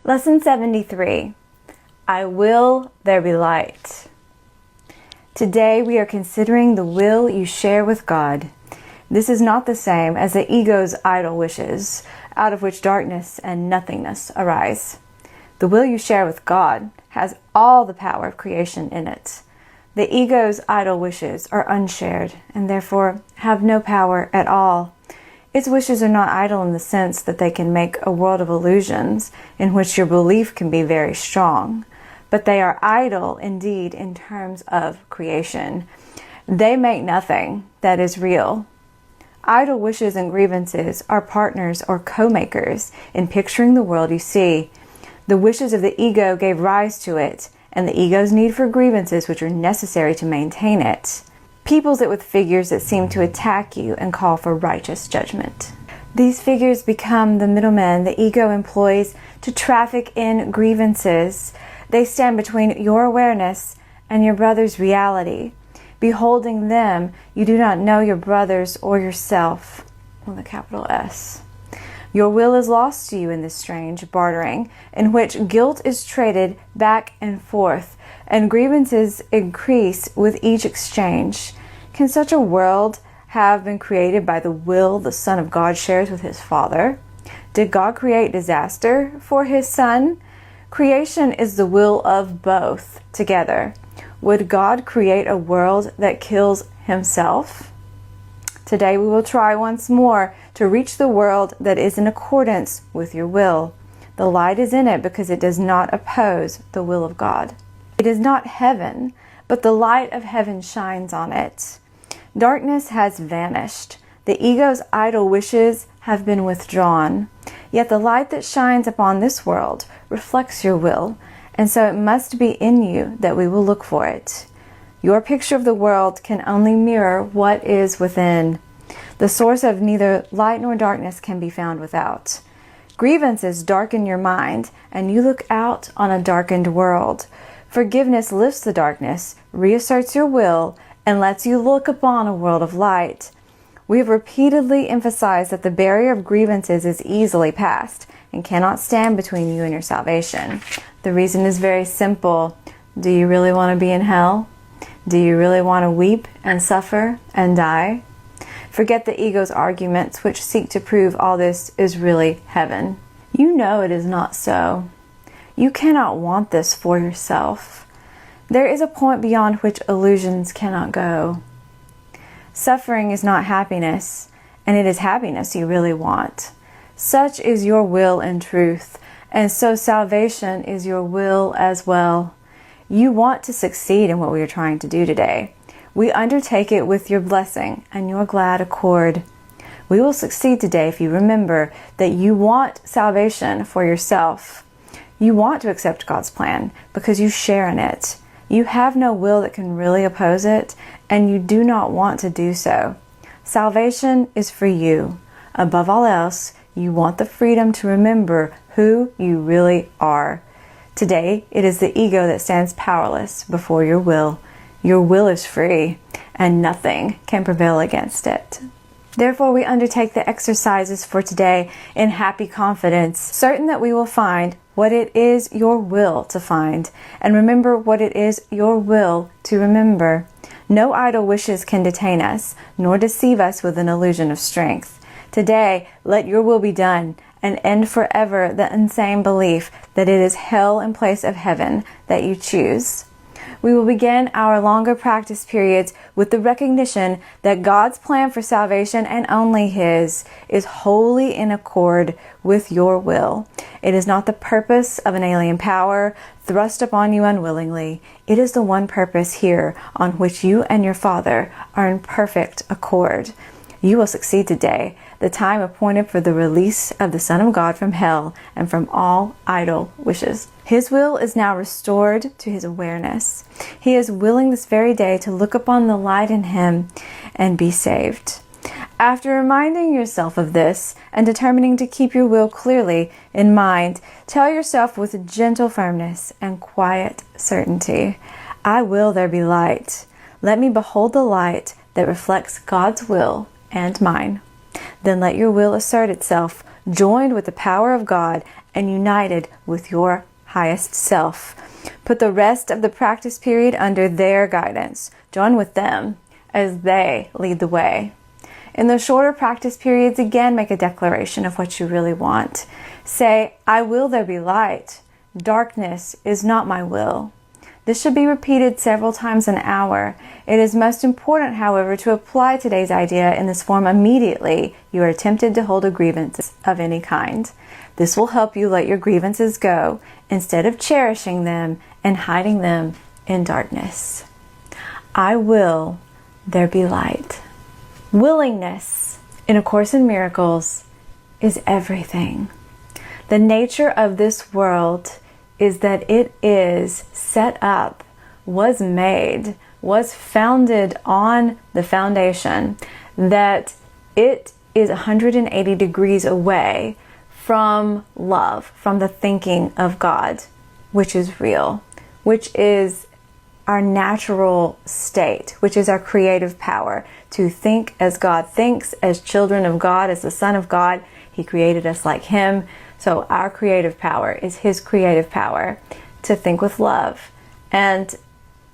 Lesson 73. I will there be light. Today we are considering the will you share with God. This is not the same as the ego's idle wishes, out of which darkness and nothingness arise. The will you share with God has all the power of creation in it. The ego's idle wishes are unshared and therefore have no power at all. Its wishes are not idle in the sense that they can make a world of illusions in which your belief can be very strong, but they are idle indeed in terms of creation. They make nothing that is real. Idle wishes and grievances are partners or co-makers in picturing the world you see. The wishes of the ego gave rise to it, and the ego's need for grievances which are necessary to maintain it peoples it with figures that seem to attack you and call for righteous judgment. These figures become the middlemen the ego employs to traffic in grievances. They stand between your awareness and your brother's reality. Beholding them, you do not know your brothers or yourself, with a capital S. Your will is lost to you in this strange bartering, in which guilt is traded back and forth, and grievances increase with each exchange. Can such a world have been created by the will the Son of God shares with his Father? Did God create disaster for his Son? Creation is the will of both together. Would God create a world that kills himself? Today we will try once more to reach the world that is in accordance with your will. The light is in it because it does not oppose the will of God. It is not heaven, but the light of heaven shines on it. Darkness has vanished. The ego's idle wishes have been withdrawn. Yet the light that shines upon this world reflects your will, and so it must be in you that we will look for it. Your picture of the world can only mirror what is within. The source of neither light nor darkness can be found without. Grievances darken your mind, and you look out on a darkened world. Forgiveness lifts the darkness, reasserts your will, and lets you look upon a world of light. We have repeatedly emphasized that the barrier of grievances is easily passed and cannot stand between you and your salvation. The reason is very simple. Do you really want to be in hell? Do you really want to weep and suffer and die? Forget the ego's arguments which seek to prove all this is really heaven. You know it is not so. You cannot want this for yourself. There is a point beyond which illusions cannot go. Suffering is not happiness, and it is happiness you really want. Such is your will in truth, and so salvation is your will as well. You want to succeed in what we are trying to do today. We undertake it with your blessing and your glad accord. We will succeed today if you remember that you want salvation for yourself. You want to accept God's plan because you share in it. You have no will that can really oppose it, and you do not want to do so. Salvation is for you. Above all else, you want the freedom to remember who you really are. Today, it is the ego that stands powerless before your will. Your will is free, and nothing can prevail against it. Therefore, we undertake the exercises for today in happy confidence, certain that we will find what it is your will to find, and remember what it is your will to remember. No idle wishes can detain us, nor deceive us with an illusion of strength. Today, let your will be done, and end forever the insane belief that it is hell in place of heaven that you choose. We will begin our longer practice periods with the recognition that God's plan for salvation, and only His, is wholly in accord with your will. It is not the purpose of an alien power thrust upon you unwillingly. It is the one purpose here on which you and your Father are in perfect accord. You will succeed today, the time appointed for the release of the Son of God from hell and from all idle wishes. His will is now restored to his awareness. He is willing this very day to look upon the light in him and be saved. After reminding yourself of this and determining to keep your will clearly in mind, tell yourself with gentle firmness and quiet certainty, I will there be light. Let me behold the light that reflects God's will and mine. Then let your will assert itself, joined with the power of God, and united with your highest self. Put the rest of the practice period under their guidance. Join with them as they lead the way. In the shorter practice periods, again, make a declaration of what you really want. Say, I will there be light. Darkness is not my will. This should be repeated several times an hour. It is most important, however, to apply today's idea in this form immediately you are tempted to hold a grievance of any kind. This will help you let your grievances go instead of cherishing them and hiding them in darkness. I will there be light. Willingness in A Course in Miracles is everything. The nature of this world is that it is set up, was made, was founded on the foundation that it is 180 degrees away from love, from the thinking of God, which is real, which is our natural state, which is our creative power to think as God thinks, as children of God, as the Son of God. He created us like Him. So our creative power is His creative power to think with love. And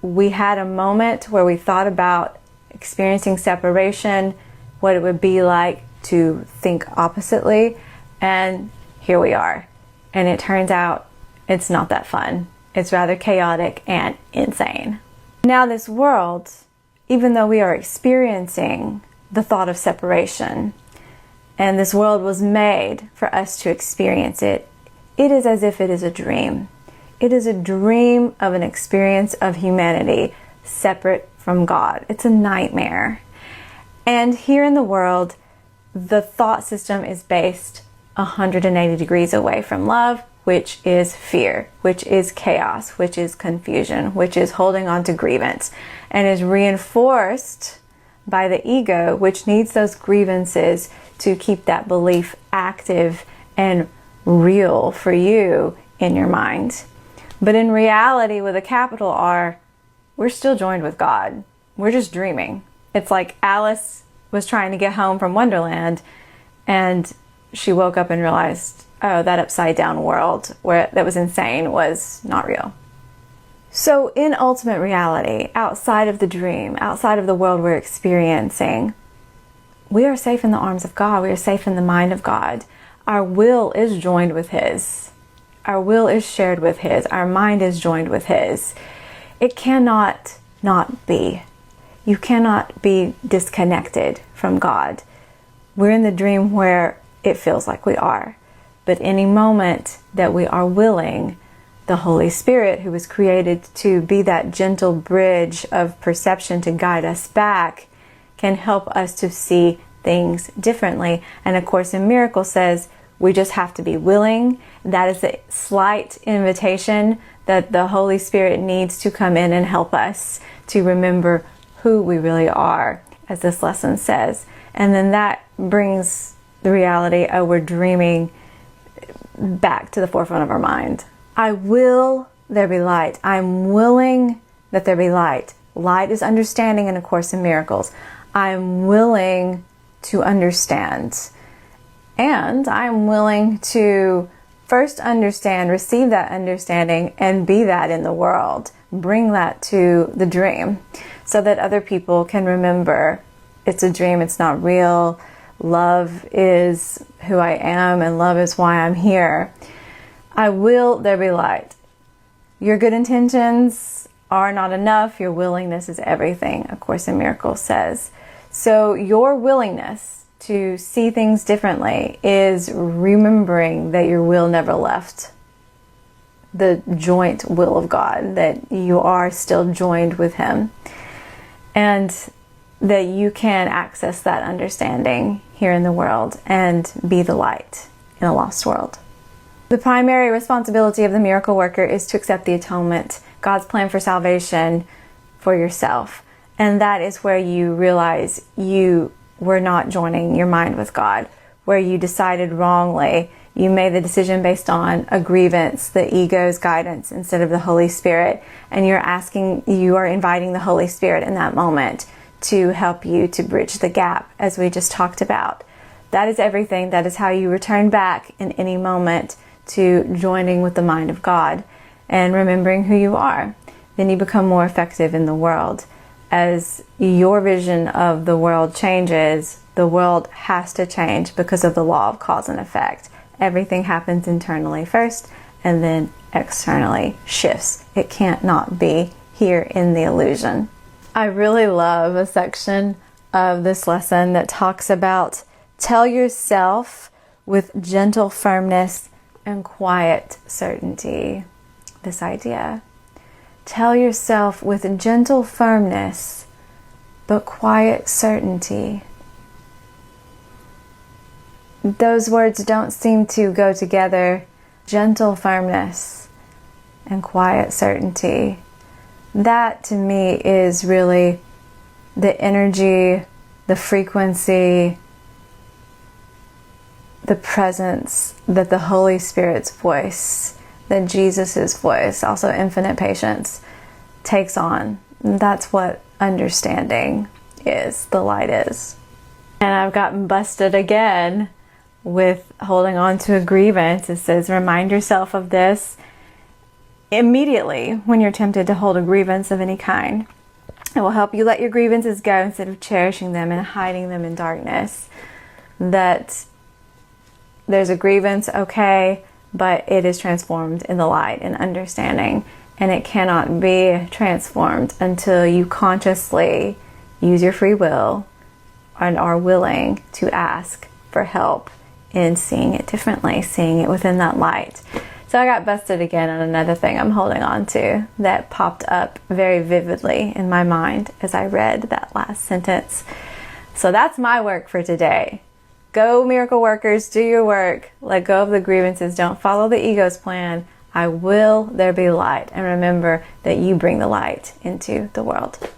we had a moment where we thought about experiencing separation, what it would be like to think oppositely, and here we are. And it turns out it's not that fun. It's rather chaotic and insane. Now this world, even though we are experiencing the thought of separation, and this world was made for us to experience it, it is as if it is a dream. It is a dream of an experience of humanity separate from God. It's a nightmare. And here in the world, the thought system is based 180 degrees away from love, which is fear, which is chaos, which is confusion, which is holding on to grievance, and is reinforced by the ego, which needs those grievances to keep that belief active and real for you in your mind. But in reality, with a capital R, we're still joined with God. We're just dreaming. It's like Alice was trying to get home from Wonderland, and she woke up and realized, oh, that upside down world that was insane was not real. So in ultimate reality, outside of the dream, outside of the world we're experiencing, we are safe in the arms of God. We are safe in the mind of God. Our will is joined with His. Our will is shared with His. Our mind is joined with His. It cannot not be. You cannot be disconnected from God. We're in the dream where it feels like we are. But any moment that we are willing, the Holy Spirit, who was created to be that gentle bridge of perception to guide us back, can help us to see things differently. And A Course in Miracles says we just have to be willing. That is a slight invitation that the Holy Spirit needs to come in and help us to remember who we really are, as this lesson says. And then that brings the reality, oh, we're dreaming, back to the forefront of our mind. I will there be light. I'm willing that there be light. Light is understanding in A Course in Miracles. I'm willing to understand. And I'm willing to first understand, receive that understanding, and be that in the world. Bring that to the dream so that other people can remember it's a dream, it's not real. Love is who I am, and love is why I'm here. I will there be light. Your good intentions are not enough. Your willingness is everything, A Course in Miracles says. So your willingness to see things differently is remembering that your will never left the joint will of God, that you are still joined with Him, and that you can access that understanding here in the world and be the light in a lost world. The primary responsibility of the miracle worker is to accept the atonement, God's plan for salvation for yourself. And that is where you realize you were not joining your mind with God, where you decided wrongly. You made the decision based on a grievance, the ego's guidance, instead of the Holy Spirit. And you are inviting the Holy Spirit in that moment to help you to bridge the gap, as we just talked about. That is everything. That is how you return back in any moment to joining with the mind of God and remembering who you are. Then you become more effective in the world. As your vision of the world changes, the world has to change because of the law of cause and effect. Everything happens internally first and then externally shifts. It can't not be here in the illusion. I really love a section of this lesson that talks about tell yourself with gentle firmness and quiet certainty. This idea. Tell yourself with gentle firmness but quiet certainty. Those words don't seem to go together. Gentle firmness and quiet certainty. That to me is really the energy, the frequency, the presence that the Holy Spirit's voice, that Jesus' voice, also infinite patience, takes on. That's what understanding is, the light is. And I've gotten busted again with holding on to a grievance. It says, remind yourself of this immediately when you're tempted to hold a grievance of any kind. It will help you let your grievances go instead of cherishing them and hiding them in darkness. That there's a grievance, okay, but it is transformed in the light and understanding. And it cannot be transformed until you consciously use your free will and are willing to ask for help in seeing it differently, seeing it within that light. So I got busted again on another thing I'm holding on to that popped up very vividly in my mind as I read that last sentence. So that's my work for today. Go, miracle workers, do your work. Let go of the grievances. Don't follow the ego's plan. I will there be light. And remember that you bring the light into the world.